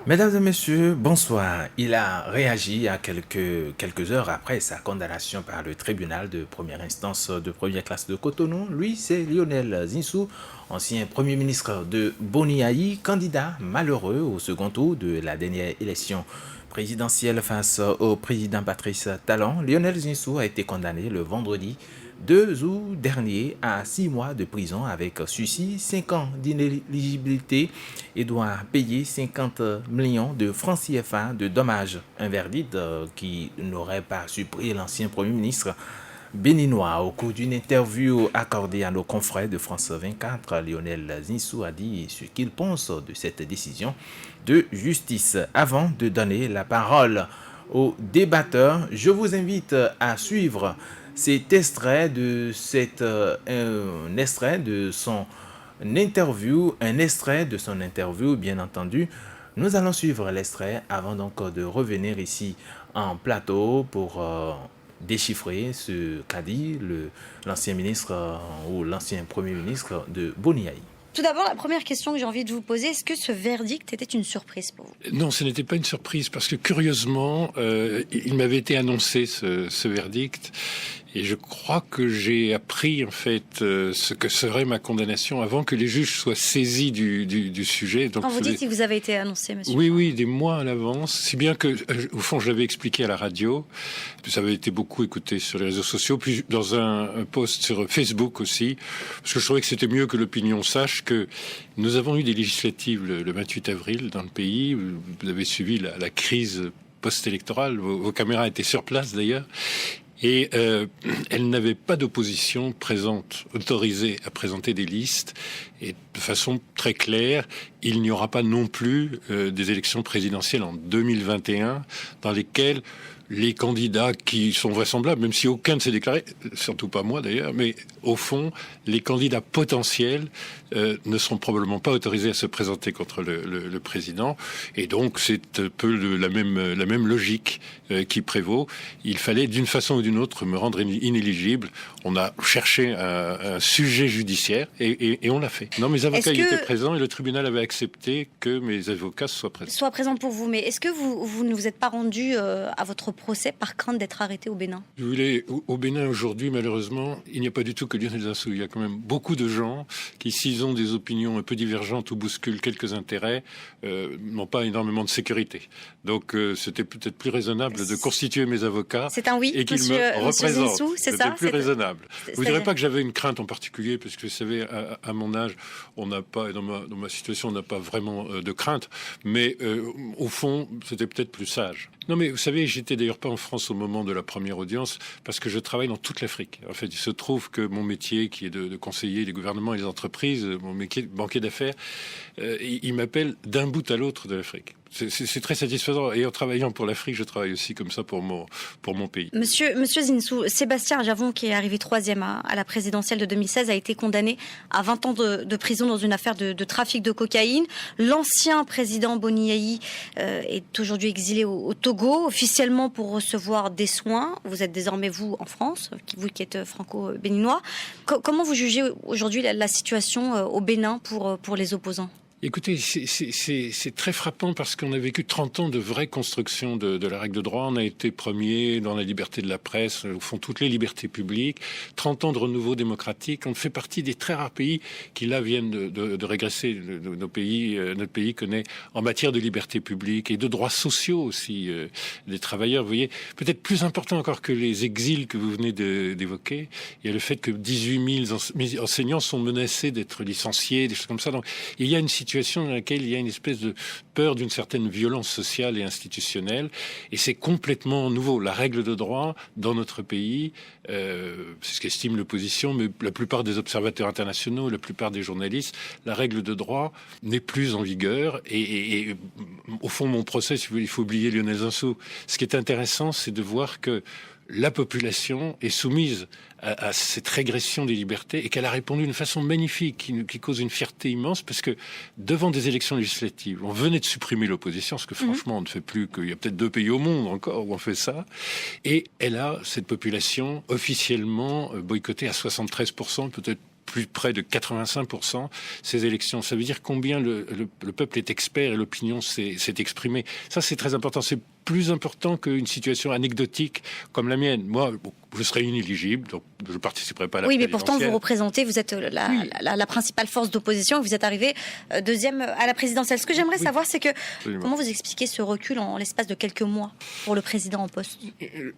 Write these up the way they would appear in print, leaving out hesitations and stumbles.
Mesdames et messieurs, bonsoir. Il a réagi à quelques heures après sa condamnation par le tribunal de première instance de première classe de Cotonou. Lui, c'est Lionel Zinsou, ancien premier ministre de Boniaï, candidat malheureux au second tour de la dernière élection présidentielle face au président Patrice Talon. Lionel Zinsou a été condamné le vendredi 2 août dernier à 6 mois de prison avec sursis, 5 ans d'inéligibilité et doit payer 50 millions de francs CFA de dommages. Un verdict qui n'aurait pas surpris l'ancien Premier ministre béninois. Au cours d'une interview accordée à nos confrères de France 24, Lionel Zinsou a dit ce qu'il pense de cette décision de justice. Avant de donner la parole aux débatteurs, je vous invite à suivre cet extrait de un extrait de son interview, bien entendu. Nous allons suivre l'extrait avant donc de revenir ici en plateau pour déchiffrer ce qu'a dit l'ancien ministre ou l'ancien premier ministre de Boniaï. Tout d'abord, la première question que j'ai envie de vous poser, est-ce que ce verdict était une surprise pour vous? Non, ce n'était pas une surprise parce que curieusement, il m'avait été annoncé ce verdict et je crois que j'ai appris en fait ce que serait ma condamnation avant que les juges soient saisis du sujet. Donc, quand vous dites qu'il vous avait été annoncé, monsieur? Oui, des mois à l'avance, si bien que au fond je l'avais expliqué à la radio, puis ça avait été beaucoup écouté sur les réseaux sociaux, puis dans un post sur Facebook aussi, parce que je trouvais que c'était mieux que l'opinion sache que nous avons eu des législatives le 28 avril dans le pays. Vous avez suivi la crise post-électorale, vos caméras étaient sur place d'ailleurs. Et elle n'avait pas d'opposition présente, autorisée à présenter des listes. Et de façon très claire, il n'y aura pas non plus des élections présidentielles en 2021 dans lesquelles les candidats qui sont vraisemblables, même si aucun ne s'est déclaré, surtout pas moi d'ailleurs, mais au fond, les candidats potentiels ne seront probablement pas autorisés à se présenter contre le président. Et donc, c'est un peu la même logique qui prévaut. Il fallait, d'une façon ou d'une autre, me rendre inéligible. On a cherché un sujet judiciaire et on l'a fait. Non, mes avocats y étaient présents et le tribunal avait accepté que mes avocats soient présents. Soient présents pour vous, mais est-ce que vous ne vous êtes pas rendu à votre procès par crainte d'être arrêté au Bénin? Je voulais, au Bénin aujourd'hui, malheureusement, il n'y a pas du tout que Lionel Zinsou. Il y a quand même beaucoup de gens qui, s'ils ont des opinions un peu divergentes ou bousculent quelques intérêts, n'ont pas énormément de sécurité. Donc, c'était peut-être plus raisonnable de constituer mes avocats. C'est un oui, et qu'ils me représentent. Zinsou, c'est ça. C'était plus raisonnable. Je ne dirais pas que j'avais une crainte en particulier, parce que vous savez, à mon âge, on n'a pas, et dans ma situation, on n'a pas vraiment de crainte. Mais au fond, c'était peut-être plus sage. Non, mais vous savez, j'étais d'ailleurs pas en France au moment de la première audience parce que je travaille dans toute l'Afrique. En fait, il se trouve que mon métier, qui est de conseiller les gouvernements et les entreprises, mon métier de banquier d'affaires, il m'appelle d'un bout à l'autre de l'Afrique. C'est très satisfaisant. Et en travaillant pour l'Afrique, je travaille aussi comme ça pour mon pays. Monsieur Zinsou, Sébastien Javon, qui est arrivé 3e à la présidentielle de 2016, a été condamné à 20 ans de prison dans une affaire de trafic de cocaïne. L'ancien président Boniaï est aujourd'hui exilé au Togo, officiellement pour recevoir des soins. Vous êtes désormais, vous, en France, vous qui êtes franco-béninois. Comment vous jugez aujourd'hui la situation au Bénin pour les opposants ? Écoutez, c'est très frappant parce qu'on a vécu 30 ans de vraie construction de la règle de droit. On a été premier dans la liberté de la presse, au fond toutes les libertés publiques. 30 ans de renouveau démocratique. On fait partie des très rares pays qui là viennent de régresser. Notre pays connaît en matière de liberté publique et de droits sociaux aussi des travailleurs. Vous voyez, peut-être plus important encore que les exils que vous venez d'évoquer. Il y a le fait que 18 000 enseignants sont menacés d'être licenciés, des choses comme ça. Donc, il y a une situation dans laquelle il y a une espèce de peur d'une certaine violence sociale et institutionnelle, et c'est complètement nouveau. La règle de droit dans notre pays, c'est ce qu'estime l'opposition, mais la plupart des observateurs internationaux, la plupart des journalistes, la règle de droit n'est plus en vigueur. Et au fond, mon procès, si vous voulez, il faut oublier Lionel Zinsou. Ce qui est intéressant, c'est de voir que la population est soumise à cette régression des libertés et qu'elle a répondu d'une façon magnifique qui cause une fierté immense parce que devant des élections législatives, on venait de supprimer l'opposition, ce que franchement on ne fait plus, qu'il y a peut-être 2 pays au monde encore où on fait ça, et elle a, cette population, officiellement boycottée à 73%, peut-être plus près de 85% ces élections. Ça veut dire combien le peuple est expert et l'opinion s'est exprimée. Ça, c'est très important. C'est plus important qu'une situation anecdotique comme la mienne. Moi, je serais inéligible, donc je ne participerai pas à la présidentielle. Oui, mais pourtant, vous représentez, vous êtes la principale force d'opposition et vous êtes arrivé deuxième à la présidentielle. Ce que j'aimerais savoir, c'est que comment vous expliquez ce recul en l'espace de quelques mois pour le président en poste?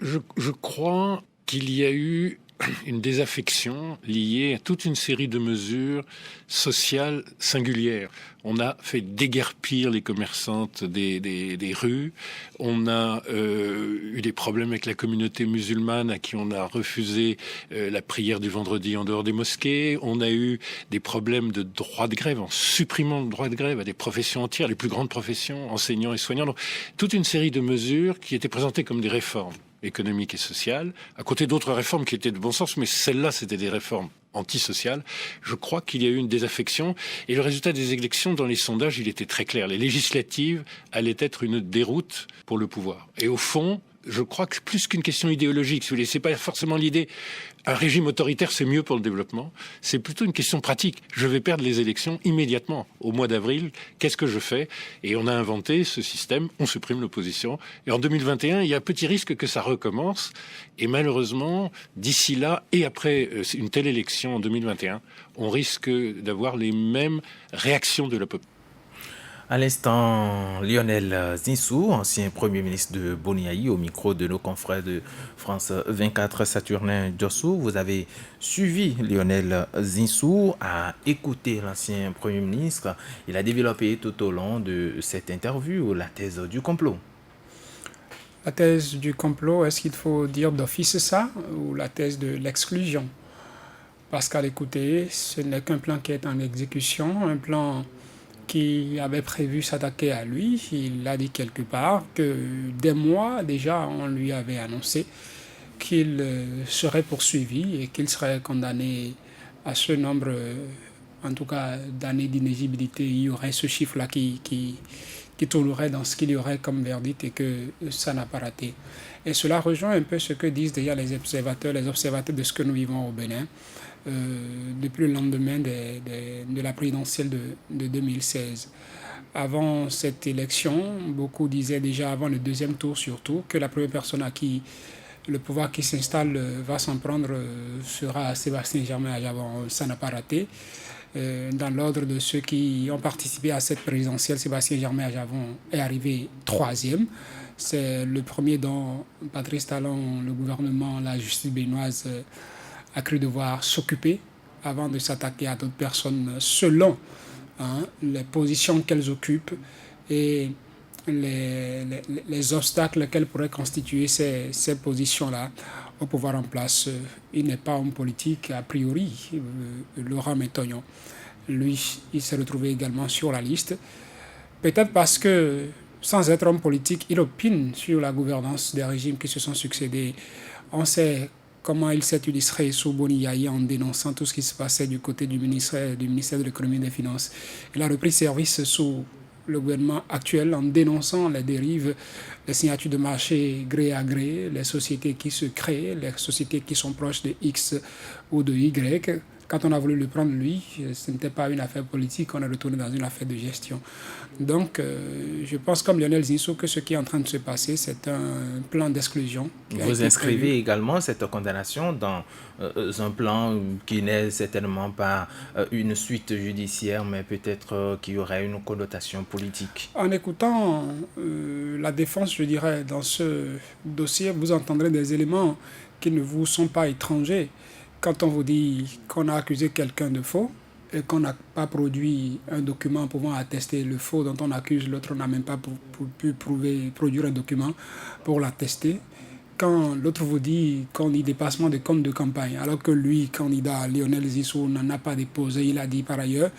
Je crois qu'il y a eu une désaffection liée à toute une série de mesures sociales singulières. On a fait déguerpir les commerçantes des rues. On a eu des problèmes avec la communauté musulmane à qui on a refusé la prière du vendredi en dehors des mosquées. On a eu des problèmes de droit de grève en supprimant le droit de grève à des professions entières, les plus grandes professions, enseignants et soignants. Donc, toute une série de mesures qui étaient présentées comme des réformes économique et sociale, à côté d'autres réformes qui étaient de bon sens, mais celles-là, c'était des réformes antisociales. Je crois qu'il y a eu une désaffection. Et le résultat des élections, dans les sondages, il était très clair. Les législatives allaient être une déroute pour le pouvoir. Et au fond, je crois que plus qu'une question idéologique, si vous voulez, c'est pas forcément l'idée. Un régime autoritaire, c'est mieux pour le développement. C'est plutôt une question pratique. Je vais perdre les élections immédiatement, au mois d'avril. Qu'est-ce que je fais? Et on a inventé ce système. On supprime l'opposition. Et en 2021, il y a un petit risque que ça recommence. Et malheureusement, d'ici là et après une telle élection en 2021, on risque d'avoir les mêmes réactions de la population. À l'instant, Lionel Zinsou, ancien Premier ministre de Boni-Yayi, au micro de nos confrères de France 24, Saturnin Djossou. Vous avez suivi Lionel Zinsou, a écouté l'ancien Premier ministre. Il a développé tout au long de cette interview la thèse du complot. La thèse du complot, est-ce qu'il faut dire d'office ça ou la thèse de l'exclusion? Parce qu'à l'écouter, ce n'est qu'un plan qui est en exécution, un plan qui avait prévu s'attaquer à lui. Il a dit quelque part que des mois déjà, on lui avait annoncé qu'il serait poursuivi et qu'il serait condamné à ce nombre, en tout cas d'années d'inéligibilité. Il y aurait ce chiffre-là qui tournerait dans ce qu'il y aurait comme verdict et que ça n'a pas raté. Et cela rejoint un peu ce que disent déjà les observateurs de ce que nous vivons au Bénin. Depuis le lendemain de la présidentielle de 2016. Avant cette élection, beaucoup disaient déjà avant le deuxième tour surtout que la première personne à qui le pouvoir qui s'installe va s'en prendre sera Sébastien Germain Adjavon. Ça n'a pas raté. Dans l'ordre de ceux qui ont participé à cette présidentielle, Sébastien Germain Adjavon est arrivé troisième. C'est le premier dont Patrice Talon, le gouvernement, la justice béninoise a cru devoir s'occuper avant de s'attaquer à d'autres personnes selon les positions qu'elles occupent et les obstacles qu'elles pourraient constituer ces positions-là au pouvoir en place. Il n'est pas homme politique a priori, Laurent Métognon. Lui, il s'est retrouvé également sur la liste. Peut-être parce que, sans être homme politique, il opine sur la gouvernance des régimes qui se sont succédés. On sait comment il s'est illustré sous Boni-Yayi en dénonçant tout ce qui se passait du côté du ministère de l'économie et des finances. Il a repris service sous le gouvernement actuel en dénonçant les dérives, les signatures de marché gré à gré, les sociétés qui se créent, les sociétés qui sont proches de X ou de Y. Quand on a voulu le prendre, lui, ce n'était pas une affaire politique, on est retourné dans une affaire de gestion. Donc, je pense comme Lionel Zinsou que ce qui est en train de se passer, c'est un plan d'exclusion. Vous inscrivez également cette condamnation dans un plan qui n'est certainement pas une suite judiciaire, mais peut-être qui aurait une connotation politique. En écoutant la défense, je dirais, dans ce dossier, vous entendrez des éléments qui ne vous sont pas étrangers. Quand on vous dit qu'on a accusé quelqu'un de faux et qu'on n'a pas produit un document pouvant attester le faux dont on accuse l'autre, on n'a même pas pu produire un document pour l'attester. Quand l'autre vous dit qu'on dit dépassement de compte de campagne, alors que lui, candidat Lionel Zinsou, n'en a pas déposé, il a dit par ailleurs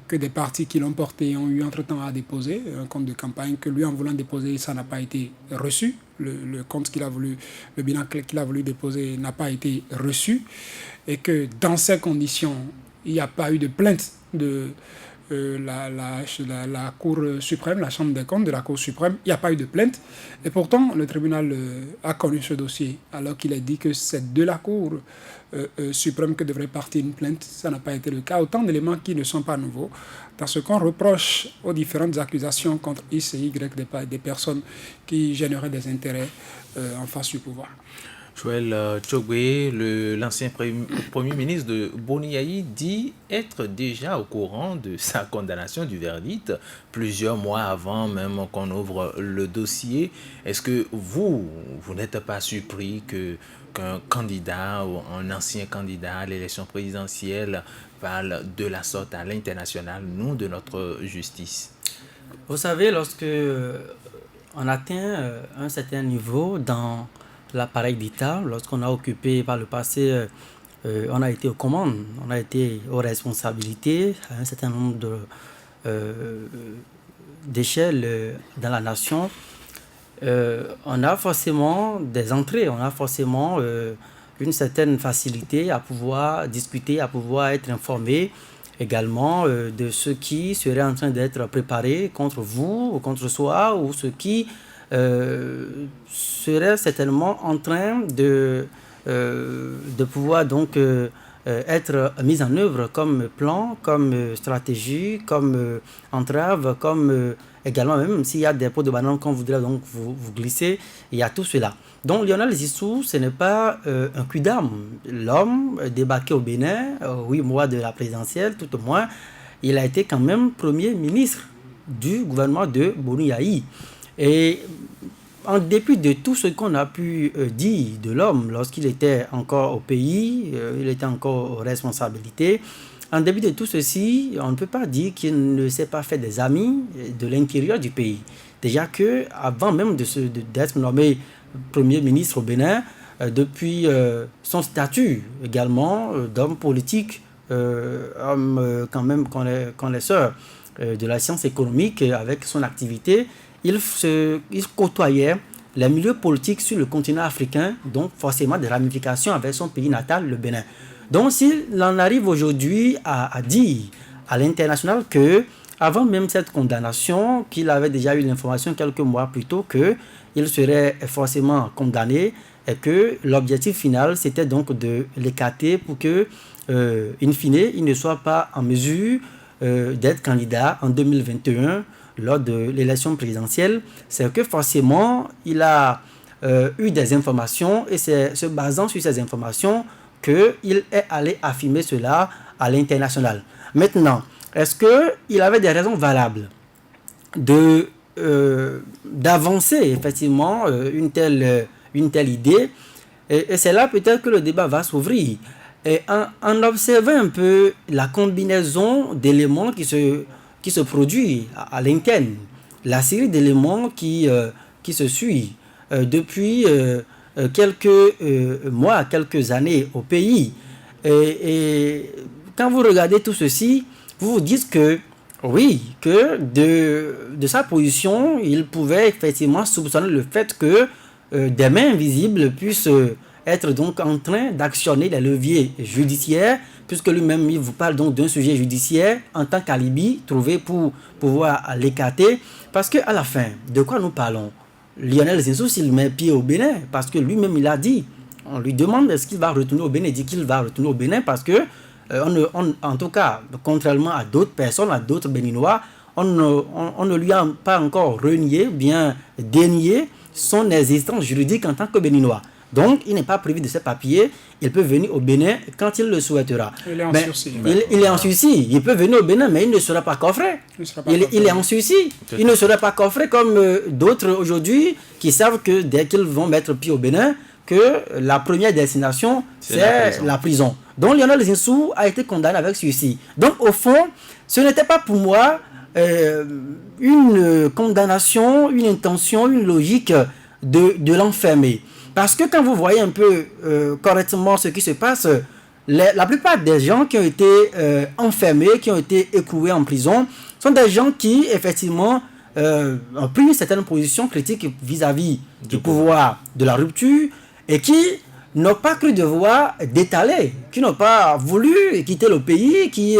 que des partis qui l'ont porté ont eu entre-temps à déposer un compte de campagne, que lui, en voulant déposer, ça n'a pas été reçu. Le compte qu'il a voulu, le bilan qu'il a voulu déposer n'a pas été reçu. Et que dans ces conditions, il n'y a pas eu de plainte de la Cour suprême, la Chambre des comptes de la Cour suprême. Il n'y a pas eu de plainte. Et pourtant, le tribunal a connu ce dossier, alors qu'il a dit que c'est de la Cour suprême que devrait partir une plainte. Ça n'a pas été le cas. Autant d'éléments qui ne sont pas nouveaux. Dans ce qu'on reproche aux différentes accusations contre X et Y des personnes qui généreraient des intérêts en face du pouvoir. Joël Tchogwe, l'ancien premier ministre de Boni-Yayi, dit être déjà au courant de sa condamnation du verdict, plusieurs mois avant même qu'on ouvre le dossier. Est-ce que vous n'êtes pas surpris qu'un candidat ou un ancien candidat à l'élection présidentielle parle de la sorte à l'international, nous, de notre justice? Vous savez, lorsque on atteint un certain niveau dans l'appareil d'État, lorsqu'on a occupé par le passé, on a été aux commandes, on a été aux responsabilités à un certain nombre d'échelles dans la nation, on a forcément des entrées, on a forcément une certaine facilité à pouvoir discuter, à pouvoir être informé également de ce qui serait en train d'être préparé contre vous ou contre soi, ou ce qui serait certainement en train de pouvoir donc être mis en œuvre comme plan, comme stratégie, comme entrave, comme également, même s'il y a des pots de banane qu'on voudrait donc vous glisser, il y a tout cela. Donc Lionel Zinsou, ce n'est pas un cul d'âme. L'homme débarqué au Bénin, 8 mois de la présidentielle, tout au moins, il a été quand même premier ministre du gouvernement de Boni-Yayi. Et en dépit de tout ce qu'on a pu dire de l'homme lorsqu'il était encore au pays, il était encore aux responsabilités, en dépit de tout ceci, on ne peut pas dire qu'il ne s'est pas fait des amis de l'intérieur du pays. Déjà qu'avant même d'être nommé Premier ministre au Bénin, depuis son statut également d'homme politique, homme quand même connaisseur de la science économique, avec son activité, il côtoyait les milieux politiques sur le continent africain, donc forcément des ramifications avec son pays natal, le Bénin. Donc s'il en arrive aujourd'hui à dire à l'international que, avant même cette condamnation, qu'il avait déjà eu l'information quelques mois plus tôt qu'il serait forcément condamné et que l'objectif final c'était donc de l'écarter pour que, in fine, il ne soit pas en mesure d'être candidat en 2021 lors de l'élection présidentielle, c'est que forcément il a eu des informations et c'est se basant sur ces informations qu'il est allé affirmer cela à l'international. Maintenant, est-ce qu'il avait des raisons valables d'avancer effectivement une telle idée, et c'est là peut-être que le débat va s'ouvrir. Et en observant un peu la combinaison d'éléments qui se produit à l'interne, la série d'éléments qui se suit depuis quelques mois, quelques années au pays. Et quand vous regardez tout ceci, vous vous dites que oui, que de sa position, il pouvait effectivement soupçonner le fait que des mains invisibles puissent être donc en train d'actionner les leviers judiciaires, puisque lui-même il vous parle donc d'un sujet judiciaire en tant qu'alibi trouvé pour pouvoir l'écarter. Parce qu'à la fin, de quoi nous parlons? Lionel Zinsou, s'il met pied au Bénin, parce que lui-même il a dit, on lui demande est-ce qu'il va retourner au Bénin, il dit qu'il va retourner au Bénin parce que, en tout cas, contrairement à d'autres personnes, à d'autres Béninois, on ne lui a pas encore renié, bien dénié son existence juridique en tant que Béninois. Donc, il n'est pas privé de ses papiers. Il peut venir au Bénin quand il le souhaitera. Il est en sursis. Il est en sursis. Il peut venir au Bénin, mais il ne sera pas coffré. Il est en sursis. Il ne sera pas coffré comme d'autres aujourd'hui qui savent que dès qu'ils vont mettre pied au Bénin, que la première destination, c'est la prison. Donc, Lionel Zinsou a été condamné avec sursis. Donc, au fond, ce n'était pas pour moi une condamnation, une intention, une logique de l'enfermer. Parce que quand vous voyez un peu correctement ce qui se passe, la plupart des gens qui ont été enfermés, qui ont été écroués en prison, sont des gens qui, effectivement, ont pris une certaine position critique vis-à-vis du pouvoir de la rupture et qui n'ont pas cru devoir d'étaler, qui n'ont pas voulu quitter le pays, qui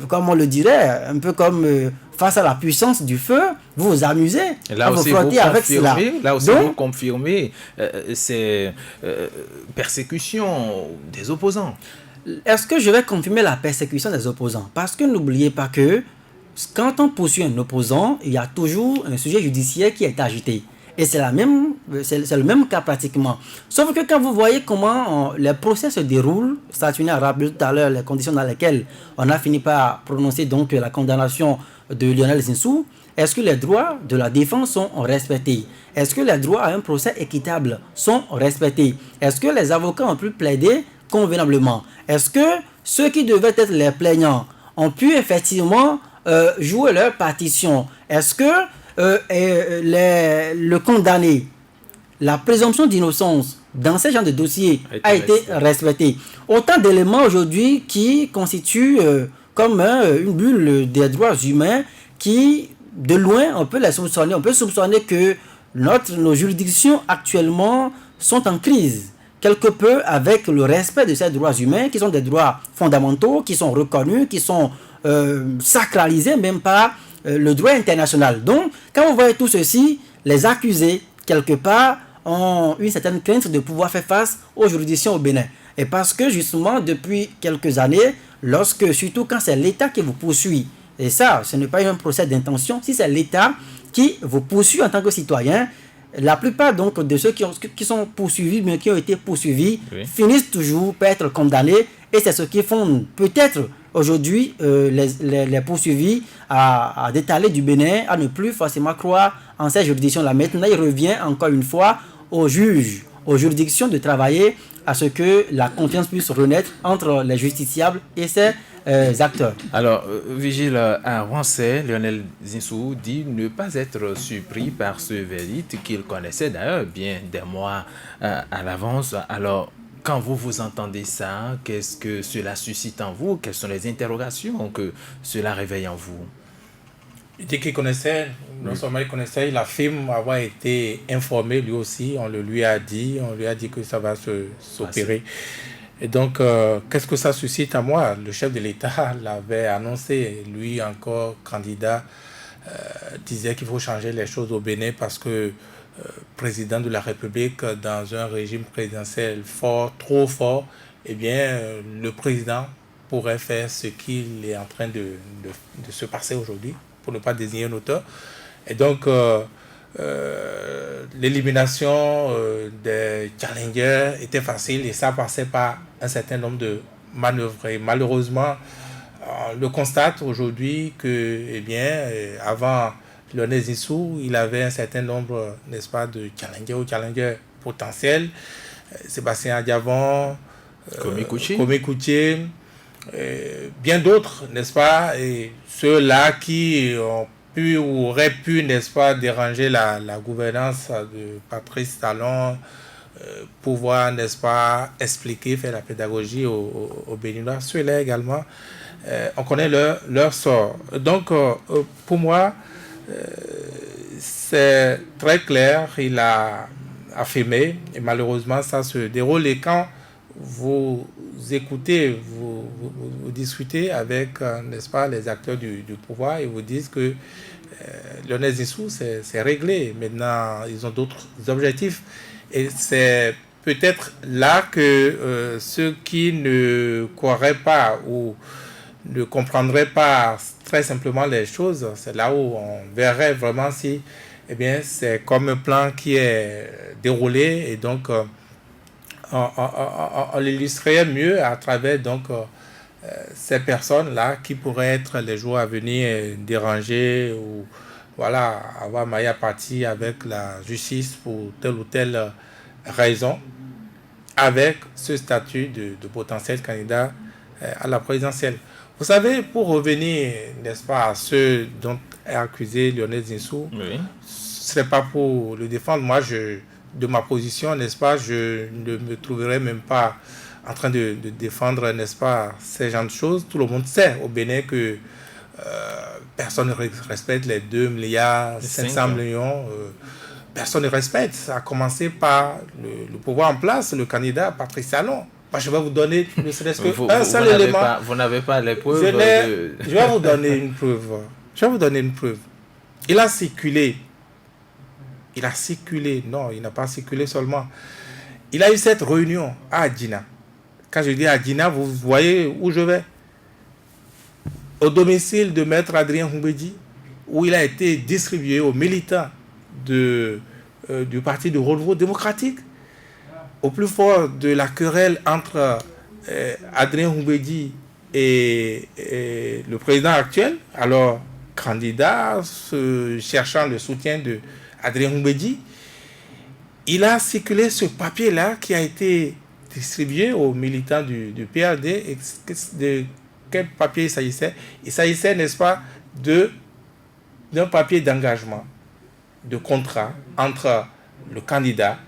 comme on le dirait, un peu comme face à la puissance du feu, vous vous amusez à vous frotter avec cela. Là aussi, vous confirmez ces persécutions des opposants. Est-ce que je vais confirmer la persécution des opposants? Parce que n'oubliez pas que quand on poursuit un opposant, il y a toujours un sujet judiciaire qui est agité. Et c'est le même cas pratiquement. Sauf que quand vous voyez comment les procès se déroulent, Saturnine a rappelé tout à l'heure les conditions dans lesquelles on a fini par prononcer donc la condamnation de Lionel Zinsou, est-ce que les droits de la défense sont respectés? Est-ce que les droits à un procès équitable sont respectés? Est-ce que les avocats ont pu plaider convenablement? Est-ce que ceux qui devaient être les plaignants ont pu effectivement jouer leur partition? Est-ce que le condamné, la présomption d'innocence dans ce genre de dossier a été respectée? Autant d'éléments aujourd'hui qui constituent comme une bulle des droits humains qui, de loin, on peut les soupçonner. On peut soupçonner que nos juridictions actuellement sont en crise quelque peu avec le respect de ces droits humains qui sont des droits fondamentaux, qui sont reconnus, qui sont sacralisés même par le droit international. Donc, quand vous voyez tout ceci, les accusés, quelque part, ont une certaine crainte de pouvoir faire face aux juridictions au Bénin. Et parce que, justement, depuis quelques années, surtout quand c'est l'État qui vous poursuit, et ça, ce n'est pas un procès d'intention, si c'est l'État qui vous poursuit en tant que citoyen, la plupart donc de ceux qui sont poursuivis, mais qui ont été poursuivis, finissent toujours par être condamnés. Et c'est ce qui font peut-être aujourd'hui les poursuivis à détaler du Bénin, à ne plus forcément croire en ces juridictions-là. Maintenant, il revient encore une fois aux juges, aux juridictions de travailler à ce que la confiance puisse renaître entre les justiciables et ces acteurs. Alors, vigile à Rancé, Lionel Zinsou dit ne pas être surpris par ce verdict qu'il connaissait d'ailleurs bien des mois à l'avance. Alors, quand vous entendez ça, qu'est-ce que cela suscite en vous? Quelles sont les interrogations que cela réveille en vous? Il dit qu'il connaissait, non seulement il connaissait, il affirme avoir été informé lui aussi, on le lui a dit que ça va s'opérer. Et donc, qu'est-ce que ça suscite à moi? Le chef de l'État l'avait annoncé, lui encore candidat, disait qu'il faut changer les choses au Bénin parce que président de la République dans un régime présidentiel fort, trop fort, eh bien, le président pourrait faire ce qu'il est en train de se passer aujourd'hui, pour ne pas désigner un auteur. Et donc, l'élimination des challengers était facile et ça passait par un certain nombre de manœuvres. Et malheureusement, on le constate aujourd'hui que, eh bien, avant Lionel Zinsou, il avait un certain nombre, n'est-ce pas, de challengers ou challengers potentiels. Sébastien Adiavon, Komé Koutié, bien d'autres, n'est-ce pas, et ceux-là qui ont pu ou auraient pu, n'est-ce pas, déranger la gouvernance de Patrice Talon, pouvoir, n'est-ce pas, expliquer, faire la pédagogie aux Béninois. Ceux-là également, on connaît leur sort. Donc, pour moi, c'est très clair, il a affirmé, et malheureusement, ça se déroule. Et quand vous écoutez, vous discutez avec, n'est-ce pas, les acteurs du pouvoir, ils vous disent que Lionel Zinsou, c'est réglé. Maintenant, ils ont d'autres objectifs. Et c'est peut-être là que ceux qui ne croiraient pas ou ne comprendraient pas très simplement les choses, c'est là où on verrait vraiment si, eh bien, c'est comme un plan qui est déroulé et donc on l'illustrerait mieux à travers donc ces personnes-là qui pourraient être les jours à venir dérangées ou voilà, avoir maille à partie avec la justice pour telle ou telle raison, avec ce statut de potentiel candidat à la présidentielle. Vous savez, pour revenir, n'est-ce pas, à ceux dont est accusé Lionel Zinsou, oui. Ce n'est pas pour le défendre. Moi, de ma position, n'est-ce pas, je ne me trouverais même pas en train de défendre, n'est-ce pas, ces genres de choses. Tout le monde sait au Bénin que personne ne respecte les 2 milliards 500 millions. Personne ne respecte. Ça a commencé par le pouvoir en place, le candidat Patrice Talon. Moi, je vais vous donner ne serait-ce Vous qu'un seul élément. vous n'avez pas les preuves. Je vais vous donner une preuve. Je vais vous donner une preuve. Il a circulé. Non, il n'a pas circulé seulement. Il a eu cette réunion à Adjina. Quand je dis Adjina, vous voyez où je vais. Au domicile de Maître Adrien Humbedi, où il a été distribué aux militants du parti de renouveau démocratique. Au plus fort de la querelle entre Adrien Humbedi et le président actuel, alors candidat, cherchant le soutien de Adrien Humbedi, il a circulé ce papier-là qui a été distribué aux militants du PRD. Et de quel papier il s'agissait? Il s'agissait, n'est-ce pas, d'un papier d'engagement, de contrat entre le candidat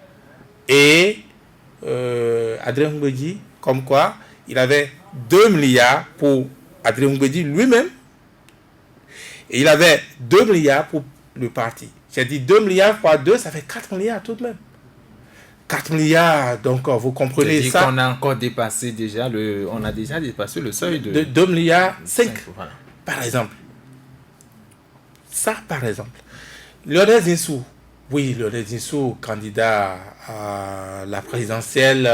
et Adrien Humbedi, comme quoi il avait 2 milliards pour Adrien Humbedi lui-même et il avait 2 milliards pour le parti. J'ai dit 2 milliards fois 2, ça fait 4 milliards tout de même. 4 milliards, donc vous comprenez ça. On a encore dépassé déjà on a déjà dépassé le seuil de 2 milliards 5, voilà. Par exemple. Ça, par exemple. Lionel Zinsou, oui, Lionel Zinsou, candidat à la présidentielle,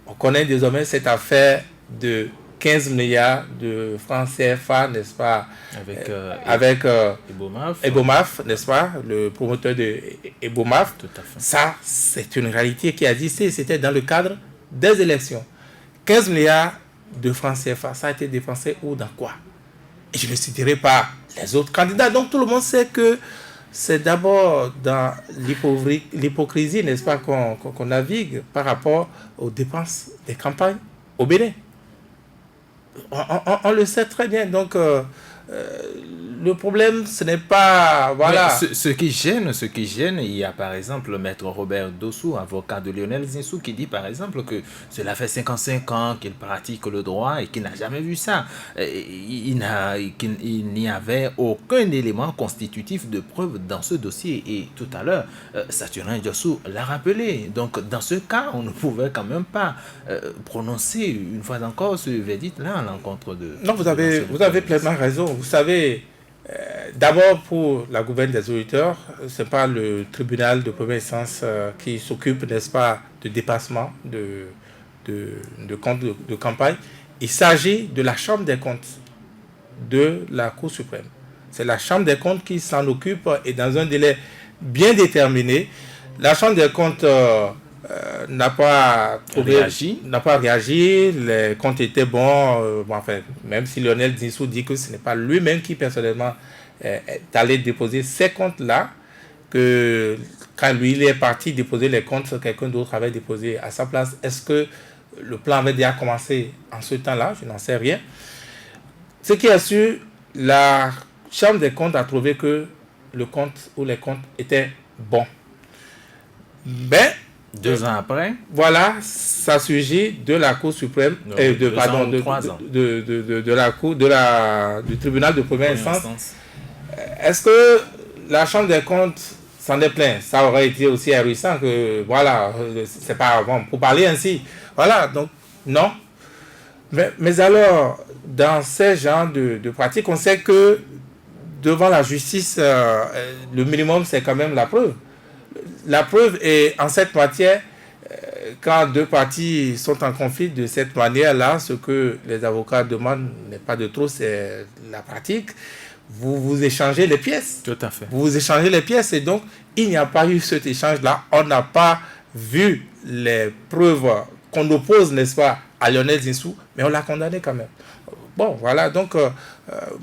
on connaît désormais cette affaire de 15 milliards de francs CFA, n'est-ce pas, avec Ebomaf, n'est-ce pas, le promoteur de Ebomaf. Tout à fait. Ça, c'est une réalité qui a existé. C'était dans le cadre des élections. 15 milliards de francs CFA, ça a été dépensé où, dans quoi? Et je ne citerai pas les autres candidats. Donc tout le monde sait que c'est d'abord dans l'hypocrisie, n'est-ce pas, qu'on navigue par rapport aux dépenses des campagnes au Bénin. On le sait très bien. Donc, le problème, ce n'est pas... Voilà. Ce qui gêne, il y a par exemple le maître Robert Dossou, avocat de Lionel Zinsou, qui dit par exemple que cela fait 55 ans qu'il pratique le droit et qu'il n'a jamais vu ça. Il n'y avait aucun élément constitutif de preuve dans ce dossier. Et tout à l'heure, Saturnin Dossou l'a rappelé. Donc, dans ce cas, on ne pouvait quand même pas prononcer une fois encore ce verdict-là à l'encontre de... Non, vous avez pleinement raison. Vous savez... D'abord, pour la gouverne des auditeurs, ce n'est pas le tribunal de première instance qui s'occupe, n'est-ce pas, de dépassement de comptes de campagne. Il s'agit de la Chambre des comptes de la Cour suprême. C'est la Chambre des comptes qui s'en occupe et dans un délai bien déterminé. La Chambre des comptes n'a pas réagi, les comptes étaient bons. Enfin, même si Lionel Zinsou dit que ce n'est pas lui-même qui personnellement est allé déposer ces comptes-là, que quand lui il est parti déposer les comptes, quelqu'un d'autre avait déposé à sa place. Est-ce que le plan avait déjà commencé en ce temps-là? Je n'en sais rien. Ce qui est sûr, la Chambre des comptes a trouvé que le compte ou les comptes étaient bons. Mais 2 ans après, voilà, ça surgit de la Cour suprême, du tribunal de première instance. Est-ce que la Chambre des comptes s'en est plainte? Ça aurait été aussi ahurissant que, voilà, c'est pas bon pour parler ainsi. Voilà, donc, non. Mais alors, dans ces genres de pratiques, on sait que devant la justice, le minimum, c'est quand même la preuve. La preuve est en cette matière, quand deux parties sont en conflit de cette manière-là, ce que les avocats demandent n'est pas de trop, c'est la pratique. Vous échangez les pièces. Tout à fait. Vous échangez les pièces et donc il n'y a pas eu cet échange-là. On n'a pas vu les preuves qu'on oppose, n'est-ce pas, à Lionel Zinsou, mais on l'a condamné quand même. Bon, voilà, donc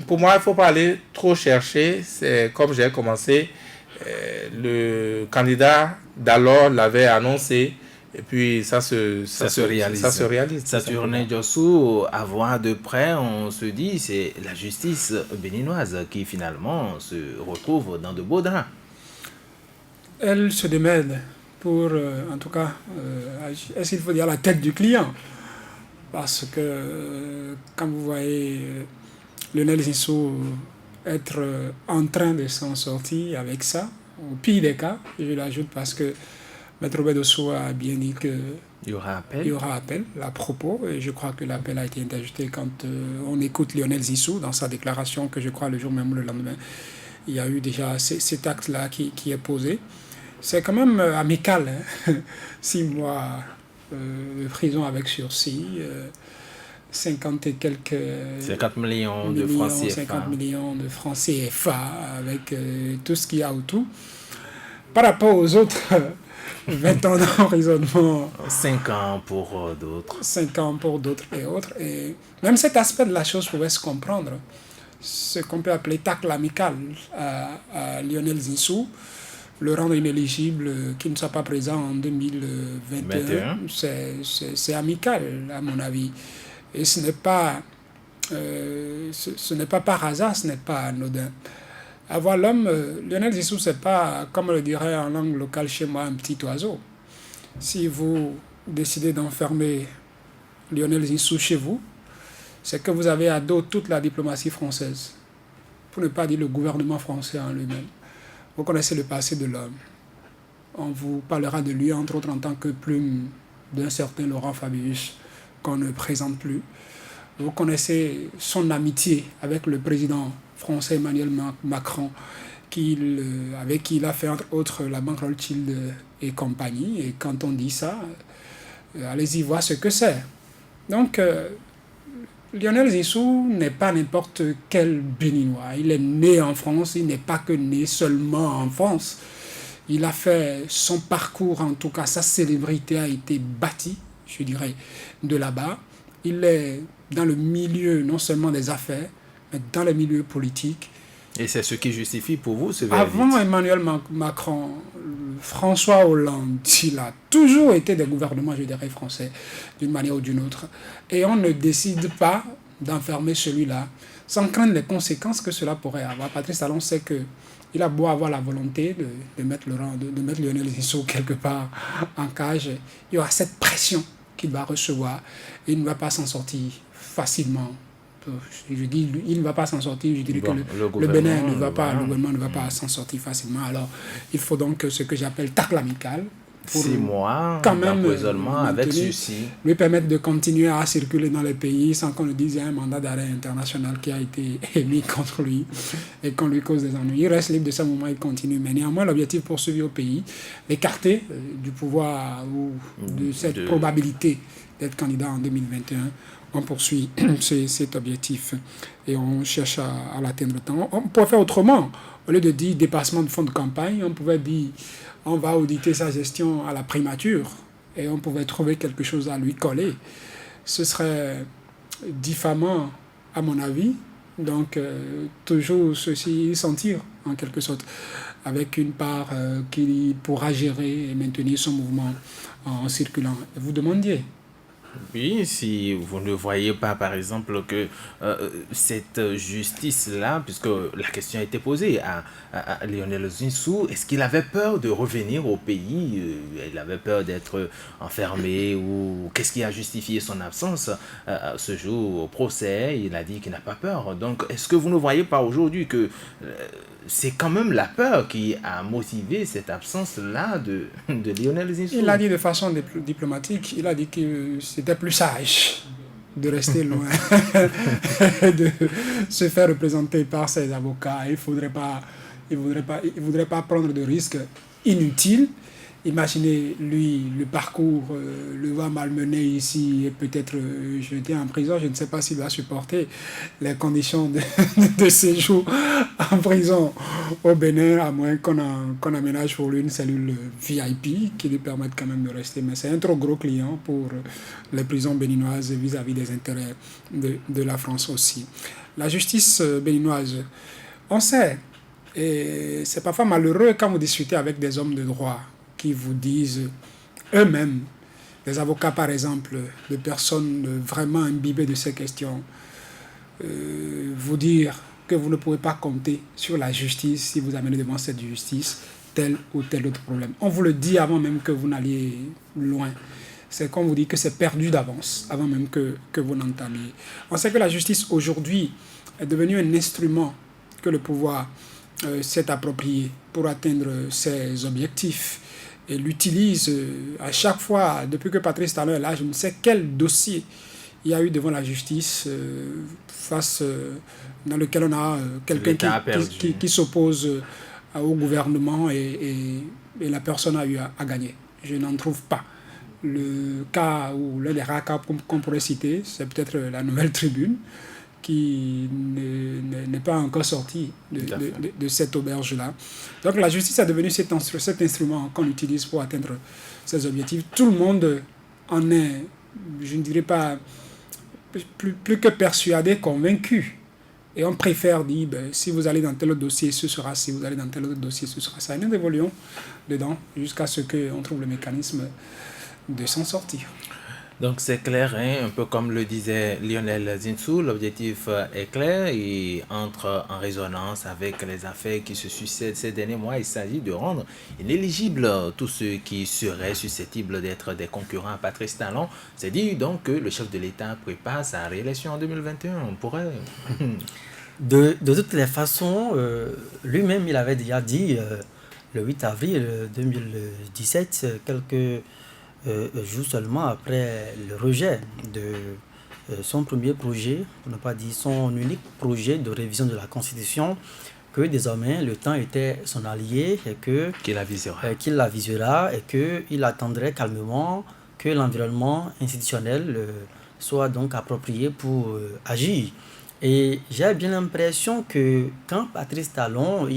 pour moi, il ne faut pas aller trop chercher. C'est comme j'ai commencé. Le candidat d'alors l'avait annoncé et puis ça se réalise. Saturnin Dossou, à voir de près, on se dit c'est la justice béninoise qui finalement se retrouve dans de beaux draps. Elle se démène pour, en tout cas, est-ce qu'il faut dire la tête du client? Parce que quand vous voyez Lionel Zinsou être en train de s'en sortir avec ça, au pire des cas, je l'ajoute parce que Maître Robert Dossou a bien dit que Il y aura appel. Il y aura appel à propos, et je crois que l'appel a été interjeté quand on écoute Lionel Zissou dans sa déclaration, que je crois le jour même ou le lendemain, il y a eu déjà cet acte-là qui est posé. C'est quand même amical, hein. 6 mois de prison avec sursis, 50 et quelques 50 millions de francs CFA. 50 millions de francs CFA avec tout ce qu'il y a autour. Par rapport aux autres 20 ans d'emprisonnement. 5 ans pour d'autres. 5 ans pour d'autres et autres. Et même cet aspect de la chose pouvait se comprendre. Ce qu'on peut appeler tacle amical à Lionel Zissou, le rendre inéligible, qu'il ne soit pas présent en 2021, c'est amical à mon avis. Et ce n'est pas par hasard, ce n'est pas anodin. Avoir l'homme, Lionel Zissou, c'est pas, comme le dirait en langue locale chez moi, un petit oiseau. Si vous décidez d'enfermer Lionel Zissou chez vous, c'est que vous avez à dos toute la diplomatie française, pour ne pas dire le gouvernement français en lui-même. Vous connaissez le passé de l'homme. On vous parlera de lui, entre autres, en tant que plume d'un certain Laurent Fabius, qu'on ne présente plus. Vous connaissez son amitié avec le président français Emmanuel Macron, avec qui il a fait entre autres la Banque Rothschild et compagnie. Et quand on dit ça, allez-y voir ce que c'est. Donc, Lionel Zissou n'est pas n'importe quel Béninois. Il est né en France, il n'est pas que né seulement en France. Il a fait son parcours, en tout cas sa célébrité a été bâtie, je dirais, de là-bas. Il est dans le milieu non seulement des affaires, mais dans le milieu politique. Et c'est ce qui justifie pour vous ce verdict. Avant Emmanuel Macron, François Hollande, il a toujours été des gouvernements, je dirais, français, d'une manière ou d'une autre. Et on ne décide pas d'enfermer celui-là, sans craindre les conséquences que cela pourrait avoir. Patrice Talon sait qu'il a beau avoir la volonté de mettre Lionel Zissou quelque part en cage, il y aura cette pression qu'il va recevoir et il ne va pas s'en sortir facilement. Je dis, il ne va pas s'en sortir, je dirais que le Bénin ne va pas, le gouvernement ne va pas s'en sortir facilement. Alors, il faut donc ce que j'appelle tacle amical. 6 mois quand même d'emprisonnement avec sursis. Lui permettre de continuer à circuler dans les pays sans qu'on le dise, il y a un mandat d'arrêt international qui a été émis contre lui et qu'on lui cause des ennuis. Il reste libre de ce moment, il continue. Mais néanmoins, l'objectif poursuivi au pays, l'écarter du pouvoir ou de cette probabilité d'être candidat en 2021, on poursuit cet objectif et on cherche à l'atteindre. On pourrait faire autrement. Au lieu de dire dépassement de fonds de campagne, on pouvait dire on va auditer sa gestion à la primature et on pouvait trouver quelque chose à lui coller. Ce serait diffamant à mon avis. Donc toujours ceci sentir en quelque sorte avec une part qui pourra gérer et maintenir son mouvement en circulant. Et vous demandiez. Oui, si vous ne voyez pas, par exemple, que cette justice-là, puisque la question a été posée à Lionel Zissou, est-ce qu'il avait peur de revenir au pays? Il avait peur d'être enfermé ou qu'est-ce qui a justifié son absence ce jour au procès? Il a dit qu'il n'a pas peur. Donc, est-ce que vous ne voyez pas aujourd'hui que c'est quand même la peur qui a motivé cette absence-là de Lionel Zissou? Il l'a dit de façon diplomatique. Il a dit que c'était plus sage de rester loin, de se faire représenter par ses avocats. Il voudrait pas prendre de risques inutiles. Imaginez, lui, le parcours, le voir malmené ici et peut-être jeté en prison. Je ne sais pas s'il va supporter les conditions de séjour en prison au Bénin, à moins qu'on aménage pour lui une cellule VIP qui lui permette quand même de rester. Mais c'est un trop gros client pour les prisons béninoises vis-à-vis des intérêts de la France aussi. La justice béninoise, on sait, et c'est parfois malheureux quand vous discutez avec des hommes de droit qui vous disent eux-mêmes, des avocats par exemple, de personnes vraiment imbibées de ces questions, vous dire que vous ne pouvez pas compter sur la justice si vous amenez devant cette justice tel ou tel autre problème. On vous le dit avant même que vous n'alliez loin. C'est qu'on vous dit que c'est perdu d'avance, avant même que vous n'entamiez. On sait que la justice aujourd'hui est devenue un instrument que le pouvoir s'est approprié pour atteindre ses objectifs. et l'utilise à chaque fois, depuis que Patrice Talon est là, je ne sais quel dossier il y a eu devant la justice dans lequel on a quelqu'un qui s'oppose au gouvernement et la personne a eu à gagner. Je n'en trouve pas. Le cas ou l'un des rares cas qu'on pourrait citer, c'est peut-être la Nouvelle Tribune, qui n'est pas encore sorti de cette auberge-là. Donc la justice est devenue cet instrument qu'on utilise pour atteindre ses objectifs. Tout le monde en est, je ne dirais pas, plus que persuadé, convaincu. Et on préfère dire, si vous allez dans tel autre dossier, ce sera si vous allez dans tel autre dossier, ce sera ça. Et nous évoluons dedans jusqu'à ce qu'on trouve le mécanisme de s'en sortir. Donc c'est clair, hein, un peu comme le disait Lionel Zinsou, l'objectif est clair et entre en résonance avec les affaires qui se succèdent ces derniers mois. Il s'agit de rendre inéligibles tous ceux qui seraient susceptibles d'être des concurrents à Patrice Talon. C'est dit donc que le chef de l'État prépare sa réélection en 2021. On pourrait... De toutes les façons, lui-même il avait déjà dit le 8 avril 2017, quelques jours seulement après le rejet de son premier projet, pour ne pas dire son unique projet de révision de la Constitution, que désormais le temps était son allié et qu'il l'avisera et qu'il attendrait calmement que l'environnement institutionnel soit donc approprié pour agir. Et j'ai bien l'impression que quand Patrice Talon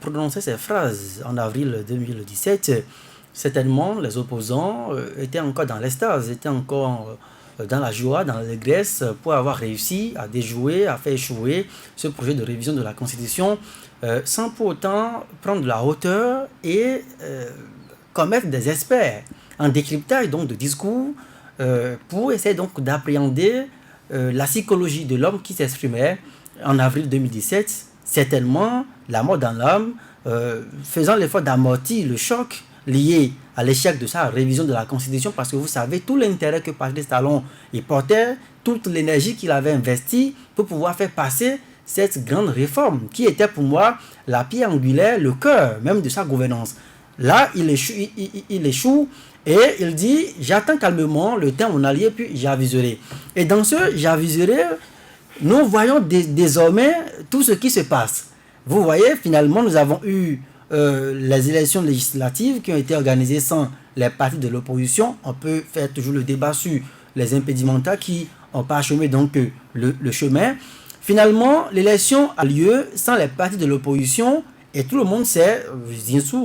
prononçait ces phrases en avril 2017, certainement, les opposants étaient encore dans l'extase, étaient encore dans la joie, dans l'allégresse pour avoir réussi à déjouer, à faire échouer ce projet de révision de la Constitution sans pour autant prendre de la hauteur et commettre des experts en décryptage donc, de discours pour essayer donc d'appréhender la psychologie de l'homme qui s'exprimait en avril 2017, certainement la mort dans l'âme, faisant l'effort d'amortir le choc lié à l'échec de sa révision de la Constitution, parce que vous savez tout l'intérêt que Patrice Talon y portait, toute l'énergie qu'il avait investie pour pouvoir faire passer cette grande réforme qui était pour moi la pierre angulaire, le cœur même de sa gouvernance. Là, il échoue et il dit « J'attends calmement le temps mon allié, puis j'aviserai ». Et dans ce « j'aviserai », nous voyons désormais tout ce qui se passe. Vous voyez, finalement, nous avons eu les élections législatives qui ont été organisées sans les partis de l'opposition. On peut faire toujours le débat sur les impédimenta qui ont parsemé donc le chemin. Finalement, l'élection a lieu sans les partis de l'opposition et tout le monde sait,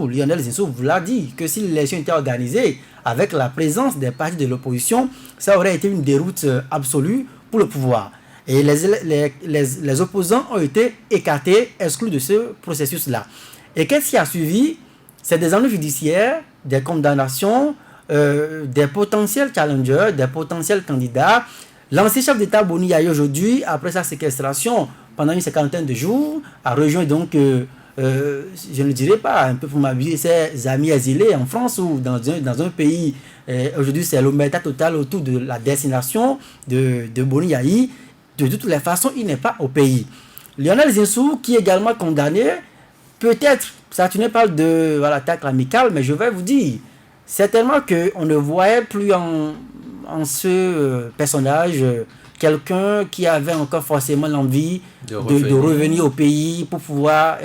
Lionel Zinsou vous l'a dit, que si l'élection était organisée avec la présence des partis de l'opposition, ça aurait été une déroute absolue pour le pouvoir. Et les opposants ont été écartés, exclus de ce processus-là. Et qu'est-ce qui a suivi? C'est des ennuis judiciaires, des condamnations, des potentiels challengers, des potentiels candidats. L'ancien chef d'État Boni Yayi aujourd'hui, après sa séquestration pendant une cinquantaine de jours, a rejoint donc, je ne dirais pas, un peu pour m'abuser, ses amis exilés en France ou dans un pays. Aujourd'hui, c'est l'omerta totale autour de la destination de Boni Yayi. De toutes les façons, il n'est pas au pays. Lionel Zinsou, qui est également condamné, peut-être, ça tu ne parles de l'attaque amicale, mais je vais vous dire, certainement qu'on ne voyait plus en ce personnage quelqu'un qui avait encore forcément l'envie de revenir au pays pour pouvoir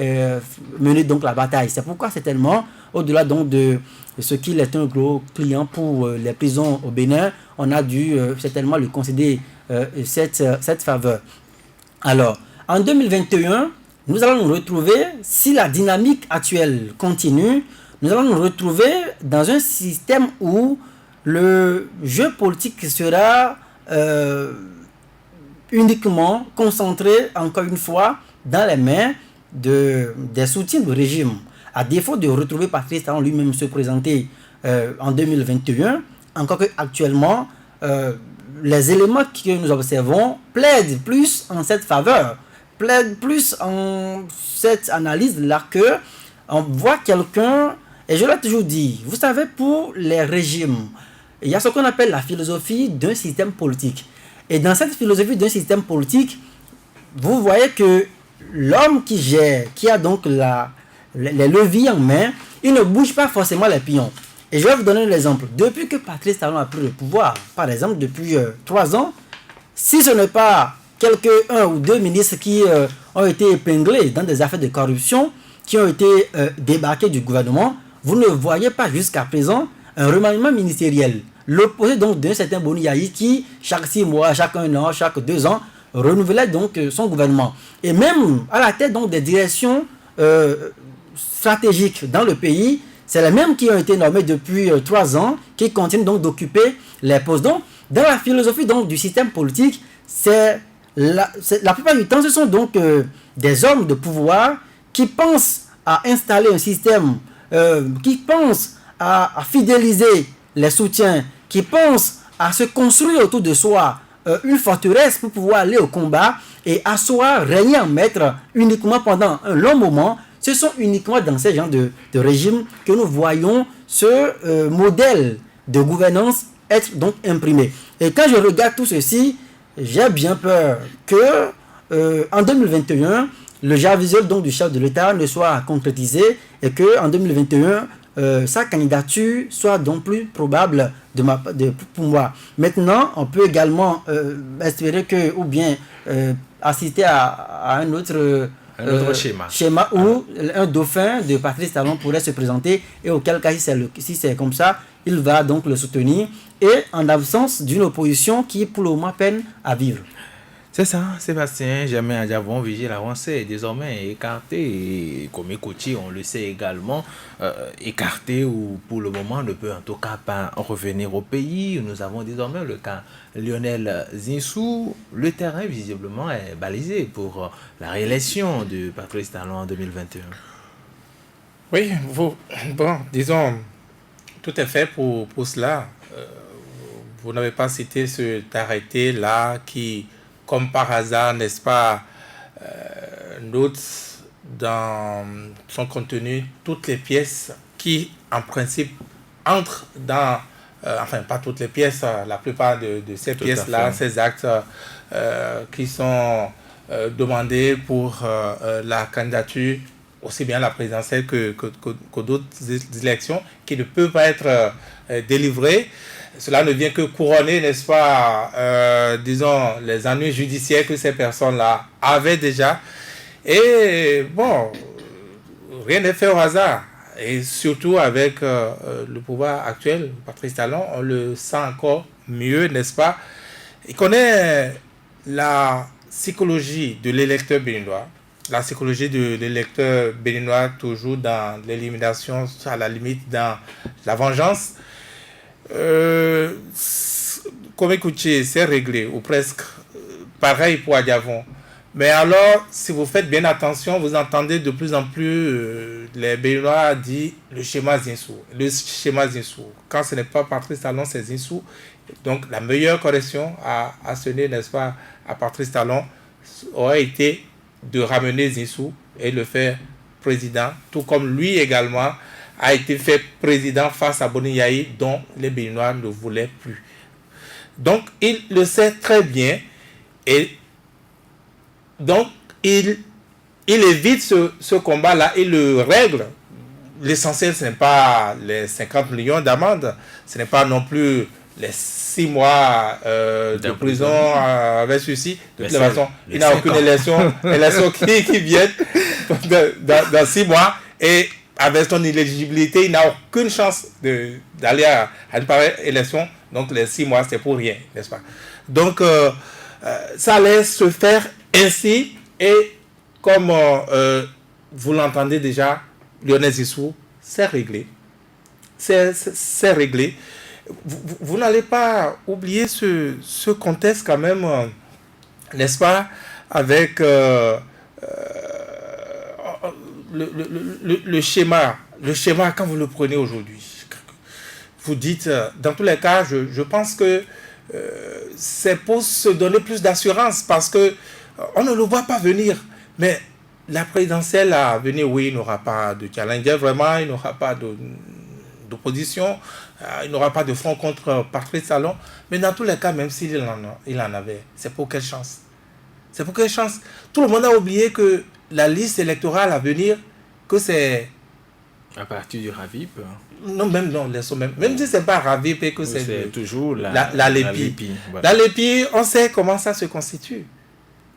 mener donc la bataille. C'est pourquoi certainement, au-delà donc de ce qu'il est un gros client pour les prisons au Bénin, on a dû certainement lui concéder cette faveur. Alors, en 2021, nous allons nous retrouver, si la dynamique actuelle continue, nous allons nous retrouver dans un système où le jeu politique sera uniquement concentré, encore une fois, dans les mains des soutiens du régime. À défaut de retrouver Patrice Talon lui-même se présenter en 2021, encore qu'actuellement, les éléments que nous observons plaident plus en cette faveur, plaident plus en cette analyse-là que on voit quelqu'un, et je l'ai toujours dit, vous savez, pour les régimes, il y a ce qu'on appelle la philosophie d'un système politique. Et dans cette philosophie d'un système politique, vous voyez que l'homme qui gère, qui a donc les leviers en main, il ne bouge pas forcément les pions. Et je vais vous donner un exemple. Depuis que Patrice Talon a pris le pouvoir, par exemple depuis 3 ans, si ce n'est pas un ou deux ministres qui ont été épinglés dans des affaires de corruption, qui ont été débarqués du gouvernement, vous ne voyez pas jusqu'à présent un remaniement ministériel. L'opposé donc d'un certain Boni Yayi qui, chaque 6 mois, chaque 1 an, chaque 2 ans, renouvelait donc son gouvernement. Et même à la tête donc des directions stratégiques dans le pays, c'est les mêmes qui ont été nommés depuis 3 ans, qui continuent donc d'occuper les postes. Donc, dans la philosophie donc, du système politique, la plupart du temps, ce sont donc des hommes de pouvoir qui pensent à installer un système, qui pensent à fidéliser les soutiens, qui pensent à se construire autour de soi une forteresse pour pouvoir aller au combat et asseoir, régner en maître uniquement pendant un long moment. Ce sont uniquement dans ces genres de régime que nous voyons ce modèle de gouvernance être donc imprimé. Et quand je regarde tout ceci, j'ai bien peur que en 2021, le javisol donc du chef de l'État ne soit concrétisé et que en 2021 sa candidature soit donc plus probable pour moi. Maintenant, on peut également espérer que, ou bien assister à un autre schéma où un dauphin de Patrice Talon pourrait se présenter et auquel cas, si c'est comme ça, il va donc le soutenir et en absence d'une opposition qui pour le moment peine à vivre. C'est ça, Sébastien. Jamais Adjavon, Vigile avancé est désormais écarté. Et comme Ekouti, on le sait également, écarté ou pour le moment ne peut en tout cas pas revenir au pays. Nous avons désormais le cas Lionel Zinsou. Le terrain visiblement est balisé pour la réélection de Patrice Talon en 2021. Oui, disons, tout est fait pour cela. Vous n'avez pas cité cet arrêté-là qui, comme par hasard, n'est-ce pas, note dans son contenu toutes les pièces qui, en principe, entrent dans, enfin, pas toutes les pièces, la plupart de ces pièces-là, ces actes qui sont demandés pour la candidature, aussi bien la présidentielle que d'autres élections, qui ne peuvent pas être délivrées. Cela ne vient que couronner, n'est-ce pas, disons, les ennuis judiciaires que ces personnes-là avaient déjà. Et bon, rien n'est fait au hasard. Et surtout avec le pouvoir actuel, Patrice Talon, on le sent encore mieux, n'est-ce pas? Il connaît la psychologie de l'électeur béninois. La psychologie de l'électeur béninois, toujours dans l'élimination, à la limite dans la vengeance. Comme écoutez, c'est réglé, ou presque pareil pour Adjavon. Mais alors, si vous faites bien attention, vous entendez de plus en plus les Béninois dire le schéma Zinsou. Le schéma Zinsou. Quand ce n'est pas Patrice Talon, c'est Zinsou. Donc, la meilleure correction à sonner, n'est-ce pas, à Patrice Talon aurait été de ramener Zinsou et le faire président, tout comme lui également a été fait président face à Boni Yayi, dont les Béninois ne voulaient plus. Donc, il le sait très bien et donc, il évite ce combat-là, il le règle. L'essentiel, ce n'est pas les 50 millions d'amendes, ce n'est pas non plus les 6 mois de prison avec ceci. De toute façon, il n'y a aucune élection qui vient dans 6 mois et avec son éligibilité, il n'a aucune chance d'aller à une pareille élection. Donc, les 6 mois, c'est pour rien, n'est-ce pas? Donc, ça allait se faire ainsi, et comme vous l'entendez déjà, Lionel Zinsou, c'est réglé. C'est réglé. Vous n'allez pas oublier ce contexte quand même, n'est-ce pas, avec le schéma, quand vous le prenez aujourd'hui. Vous dites, dans tous les cas, je pense que c'est pour se donner plus d'assurance, parce que on ne le voit pas venir. Mais la présidentielle à venir, oui, il n'aura pas de challenger, vraiment, il n'aura pas d'opposition, il n'aura pas de front contre Patrice Talon. Mais dans tous les cas, même s'il en avait, c'est pour quelle chance? C'est pour quelle chance? Tout le monde a oublié que la liste électorale à venir, que c'est À partir du RAVIP. Non, même non, laissons même si c'est pas RAVIP et que c'est toujours la LEPI. Voilà. La LEPI, on sait comment ça se constitue.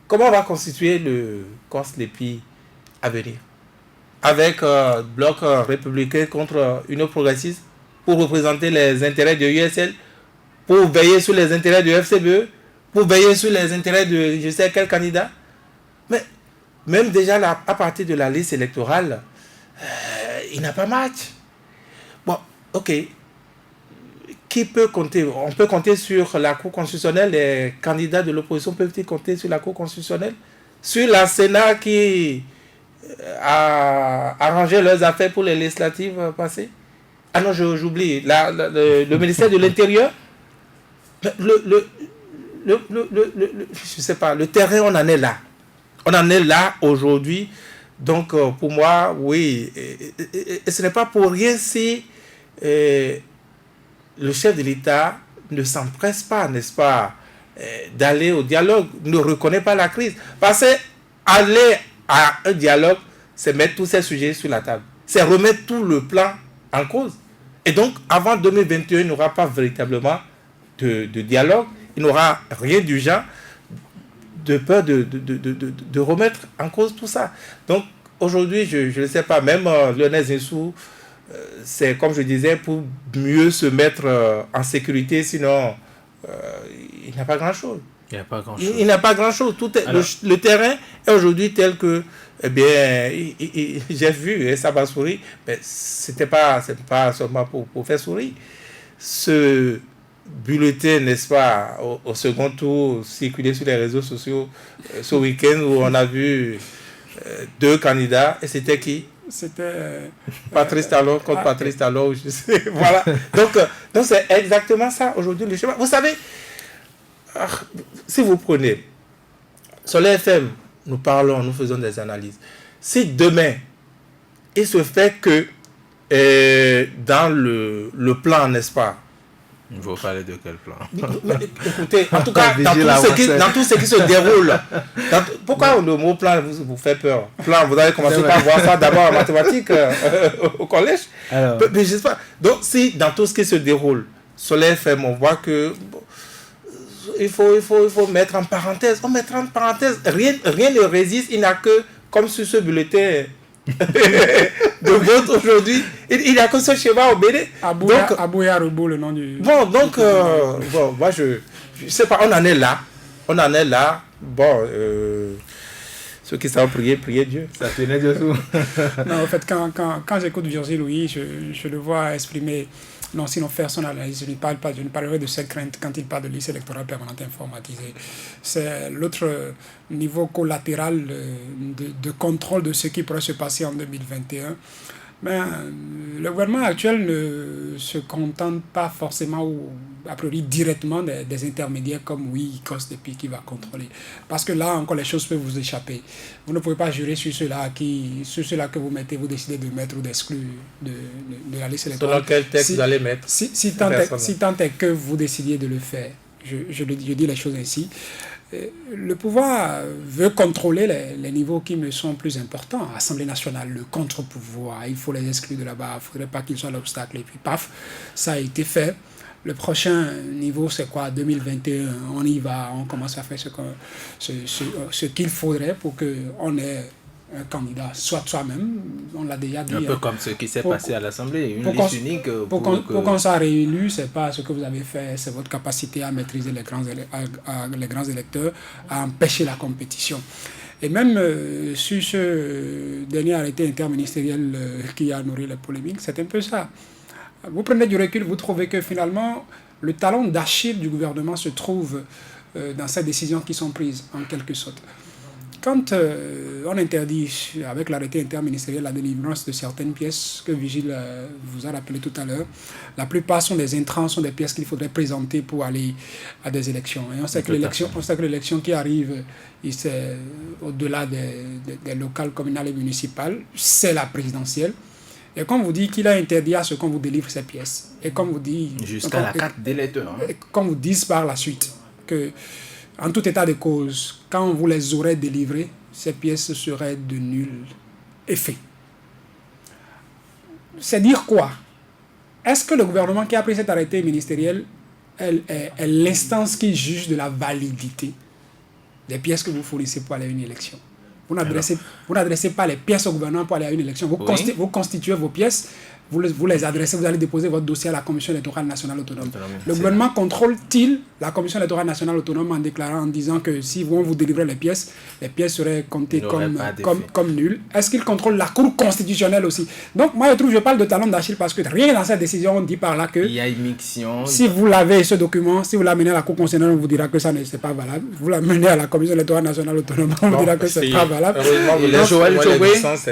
Comment on va constituer le COS LEPI à venir? Avec bloc républicain contre Union progressiste pour représenter les intérêts de l'USL, pour veiller sur les intérêts du FCBE, pour veiller sur les intérêts de je sais quel candidat. Mais même déjà là, à partir de la liste électorale, il n'a pas match. Bon, ok. Qui peut compter? On peut compter sur la Cour constitutionnelle. Les candidats de l'opposition peuvent-ils compter sur la Cour constitutionnelle? Sur la Sénat qui a arrangé leurs affaires pour les législatives passées? Ah non, j'oublie. Le ministère de l'Intérieur, je sais pas, le terrain, on en est là. On en est là aujourd'hui. Donc, pour moi, oui. Et ce n'est pas pour rien si le chef de l'État ne s'empresse pas, n'est-ce pas, d'aller au dialogue, ne reconnaît pas la crise. Parce que aller à un dialogue, c'est mettre tous ces sujets sur la table. C'est remettre tout le plan en cause. Et donc, avant 2021, il n'y aura pas véritablement de dialogue. Il n'y aura rien du genre de peur de remettre en cause tout ça. Donc, aujourd'hui, je ne sais pas, même Lionel Zinsou, c'est comme je disais, pour mieux se mettre en sécurité, sinon, il n'y a pas grand-chose. Il n'y a pas grand-chose. Il n'y a pas grand-chose. Alors, le terrain est aujourd'hui tel que, eh bien, j'ai vu, et ça m'a souri, mais c'est pas seulement pour faire sourire. Ce bulletin, n'est-ce pas, au second tour, circulé sur les réseaux sociaux ce week-end où on a vu 2 candidats, et c'était qui? C'était Patrice Talon contre Patrice Talon, je sais, voilà. Donc c'est exactement ça aujourd'hui le schéma. Vous savez, si vous prenez sur les FM, nous parlons, nous faisons des analyses. Si demain, il se fait que dans le plan, n'est-ce pas? Il faut parler de quel plan? Écoutez, en tout cas, dans tout ce qui se déroule. Pourquoi le mot plan vous fait peur? Plan, vous avez commencé par voir ça d'abord en mathématiques au collège. Mais je sais pas. Donc, si dans tout ce qui se déroule, Soleil FM, on voit que il faut mettre en parenthèse. On mettra en parenthèse. Rien ne résiste. Il n'a que, comme sur ce bulletin de vote aujourd'hui, il a que ce schéma au Bénin. Abouya Rebo, le nom du... Bon, donc, moi, je sais pas, on en est là. Bon, ceux qui savent prier Dieu. Ça tenait dessous. Non, en fait, quand j'écoute Virgile Louis, je le vois exprimer... Non, sinon faire son analyse, je ne parlerai de cette crainte quand il parle de liste électorale permanente informatisée. C'est l'autre niveau collatéral de contrôle de ce qui pourrait se passer en 2021. Mais le gouvernement actuel ne se contente pas forcément, ou a priori directement, des intermédiaires comme COS LEPI qui va contrôler. Parce que là, encore, les choses peuvent vous échapper. Vous ne pouvez pas jurer sur ceux-là que vous mettez, vous décidez de mettre ou d'exclure de la liste électorale. Selon quel texte vous allez mettre? Si tant est que vous décidiez de le faire, je dis les choses ainsi. Le pouvoir veut contrôler les niveaux qui me sont plus importants. Assemblée nationale, le contre-pouvoir, il faut les exclure de là-bas, il ne faudrait pas qu'ils soient l'obstacle. Et puis paf, ça a été fait. Le prochain niveau, c'est quoi? 2021, on y va, on commence à faire ce qu'il faudrait pour qu'on ait un candidat, soit soi-même, on l'a déjà dit. Un peu comme ce qui s'est passé à l'Assemblée, une liste unique. Pour qu'on soit réélu, ce n'est pas ce que vous avez fait, c'est votre capacité à maîtriser les grands électeurs, à empêcher la compétition. Et même sur ce dernier arrêté interministériel qui a nourri les polémiques, c'est un peu ça. Vous prenez du recul, vous trouvez que finalement, le talon d'Achille du gouvernement se trouve dans ces décisions qui sont prises, en quelque sorte. Quand on interdit, avec l'arrêté interministériel, la délivrance de certaines pièces que Vigile vous a rappelé tout à l'heure, la plupart sont des intrants, sont des pièces qu'il faudrait présenter pour aller à des élections. Et on sait que l'élection qui arrive, c'est au-delà des locales, communales et municipales, c'est la présidentielle. Et quand vous dit qu'il a interdit à ce qu'on vous délivre ces pièces, et comme vous dit... Jusqu'à la carte d'électeur. Et comme vous dites par la suite que... En tout état de cause, quand on vous les aurait délivrées, ces pièces seraient de nul effet. c'est dire quoi? Est-ce que le gouvernement qui a pris cet arrêté ministériel est l'instance qui juge de la validité des pièces que vous fournissez pour aller à une élection? Vous n'adressez pas les pièces au gouvernement pour aller à une élection. Vous constituez vos pièces, vous les adressez, vous allez déposer votre dossier à la Commission électorale nationale autonome. Le gouvernement contrôle-t-il la Commission électorale nationale autonome en déclarant, en disant que si vous délivrez les pièces seraient comptées comme nulles? Est-ce qu'il contrôle la Cour constitutionnelle aussi? Donc moi je parle de talon d'Achille parce que rien dans cette décision on dit par là que il y a une mixtion. Si vous l'avez ce document, si vous l'amenez à la Cour constitutionnelle, on vous dira que ça n'est pas valable. Vous l'amenez à la Commission électorale nationale autonome, on vous dira que c'est pas valable. Joël Tchogwe, c'est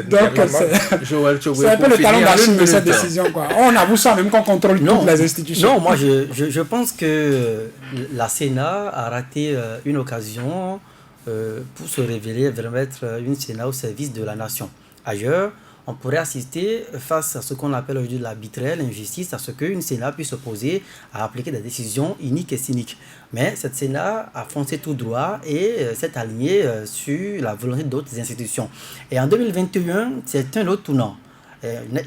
un peu le talon d'Achille de cette décision, quoi. On avoue ça même qu'on contrôle toutes les institutions. Non, moi je pense que la Sénat a raté une occasion pour se révéler vraiment être une Sénat au service de la nation. Ailleurs, on pourrait assister face à ce qu'on appelle aujourd'hui l'arbitraire, l'injustice, à ce qu'une Sénat puisse s'opposer à appliquer des décisions iniques et cyniques. Mais cette Sénat a foncé tout droit et s'est alignée sur la volonté d'autres institutions. Et en 2021, c'est un autre tournant.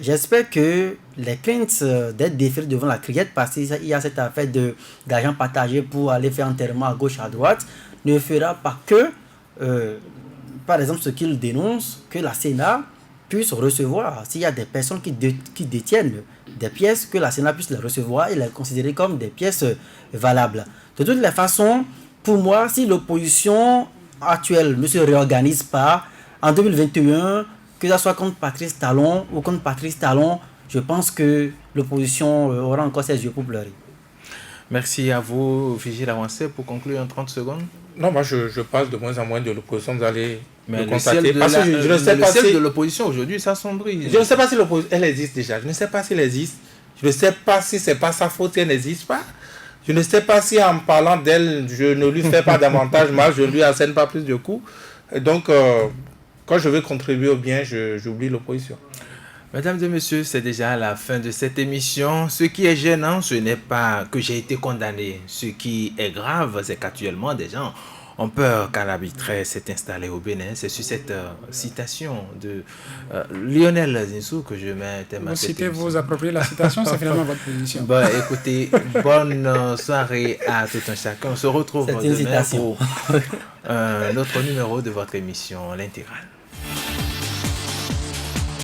J'espère que les craintes d'être déférés devant la criette, parce qu'il y a cette affaire d'argent partagé pour aller faire enterrement à gauche, à droite, ne fera pas que, par exemple, ce qu'il dénonce, que la Sénat puisse recevoir, s'il y a des personnes qui détiennent des pièces, que la Sénat puisse les recevoir et les considérer comme des pièces valables. De toutes les façons, pour moi, si l'opposition actuelle ne se réorganise pas, en 2021, que ce soit contre Patrice Talon ou contre Patrice Talon, je pense que l'opposition aura encore ses yeux pour pleurer. Merci à vous, Vigile Avancé, pour conclure en 30 secondes. Non, moi je parle de moins en moins de l'opposition, vous allez le constater. Parce que je ne sais pas si de l'opposition aujourd'hui s'assombrit. Je ne sais pas si l'opposition, elle existe déjà. Je ne sais pas si elle existe. Je ne sais pas si ce n'est pas sa faute si elle n'existe pas. Je ne sais pas si en parlant d'elle, je ne lui fais pas davantage mal, je ne lui assène pas plus de coups. Et donc, quand je veux contribuer au bien, j'oublie l'opposition. Mesdames et messieurs, c'est déjà la fin de cette émission. Ce qui est gênant, ce n'est pas que j'ai été condamné. Ce qui est grave, c'est qu'actuellement, des gens ont peur qu'un arbitraire s'est installé au Bénin. C'est sur cette citation de Lionel Zinsou que je mets thème à cette émission. Vous appropriez la citation, c'est finalement votre position. Bon, écoutez, bonne soirée à tout un chacun. On se retrouve demain pour un autre numéro de votre émission, L'Intégrale.